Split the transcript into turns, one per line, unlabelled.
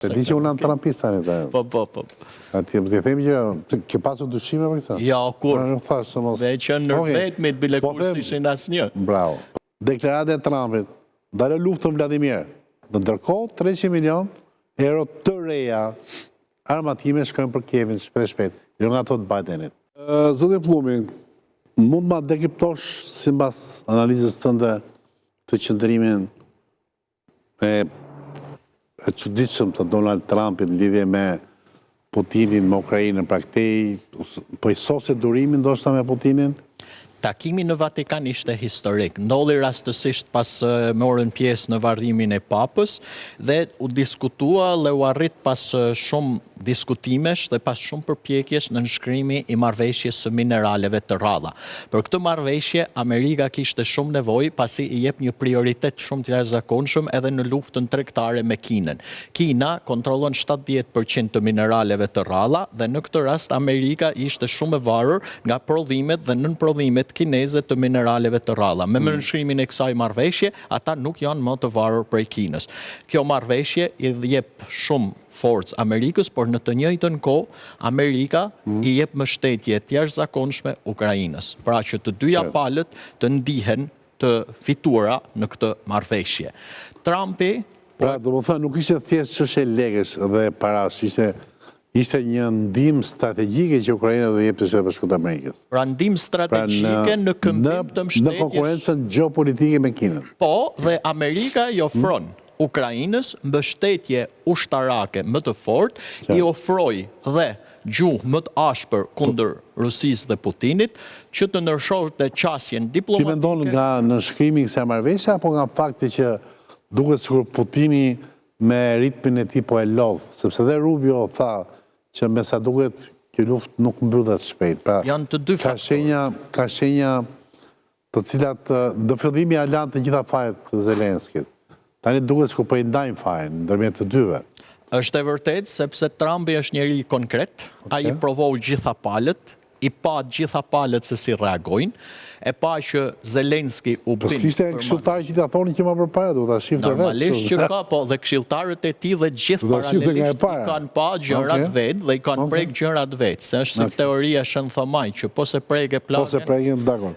Se di që unë jam trampist tani.
Po.
Ti themi që ke pasur dyshime për këtë?
Ja, kur.
Dhe
që nërvetmit bile kush ishin asnjë.
Bravo. Deklarata e Trumpit, dalë luftën Vladimir. Dhe ndërkohë 300 milion euro të reja armatime shkojnë për Kievin shpejt, jo nga ato të Bidenit. Zoti Pllumi, mund ma dekriptosh sipas analizës tënde të qëndrimin e çuditshëm të Donald Trumpit në lidhje me Putinin, me Ukrainën, pra këtej po i soset durimin ndoshta me Putinin?
Takimi në Vatikan ishte historik. Ndodhi rastësisht pas morën pjesë në varrimin e Papës dhe u diskutua dhe u arrit pas shumë diskutimesh dhe pas shumë përpjekjesh në nënshkrimi i marrëveshjes së mineraleve të rralla. Për këtë marrëveshje Amerika kishte shumë nevojë pasi i jep një prioritet shumë të jashtëzakonshëm edhe në luftën tregtare me Kinën. Kina kontrollon 70% të mineraleve të rralla dhe në këtë rast Amerika ishte shumë e varur nga prodhimet dhe nënprodhimet kineze të mineraleve të rralla. Me nënshkrimin e kësaj marrëveshje, ata nuk janë më të varur prej Kinës. Kjo marrëveshje i jep shumë forcë Amerikës, por në të njëjtën kohë Amerika i jep mbështetje të jashtëzakonshme Ukrainës. Pra që të dyja palët të ndihen të fituara në këtë marrëveshje. Trumpi,
pra domethënë nuk ishte thjesht çështje lekësh dhe parash, ishte një ndihmë strategjike që Ukraina do jepte Shtetet Bashkuara të Amerikës.
Pra ndihmë strategjike në këmbim të mbështetjes
në konkurrencën gjeopolitike me Kinën.
Po, dhe Amerika i ofron Ukrainës mbështetje ushtarake më të fortë, i ofroi dhe gjuhë më të ashpër kundër Rusisë dhe Putinit, që të ndërshonte qasjen diplomatike.
Ti mendon nga nënshkrimi i kësaj marrëveshje apo nga fakti që duket sikur Putini me ritmin e tij po e lodh, sepse dhe Rubio tha që me sa duket kjo luftë nuk mbyllet shpejt. Pra,
janë të dy faktorë.
Ka shenja të cilat në fillim ja lanë të gjitha fajet të Zelenskit. Tani duket sikur po i ndajnë fajen ndërmjet të dyve.
Është e vërtetë sepse Trumpi është njeri konkret, ai provoi gjitha palët, i pa gjitha palët se si reagojnë, e pa që Zelenski u bën.
Po s'kishte këshilltarë që ta thonin që më përpara, do ta shifte vetë.
Normalisht që ka, po dhe këshilltarët e tij dhe gjithë paralelisht i kanë pa gjërat vetë dhe i kanë prek gjërat vetë, se është si teoria Shën Thomaj që po se prek e plaken.
Po se preken, dakor.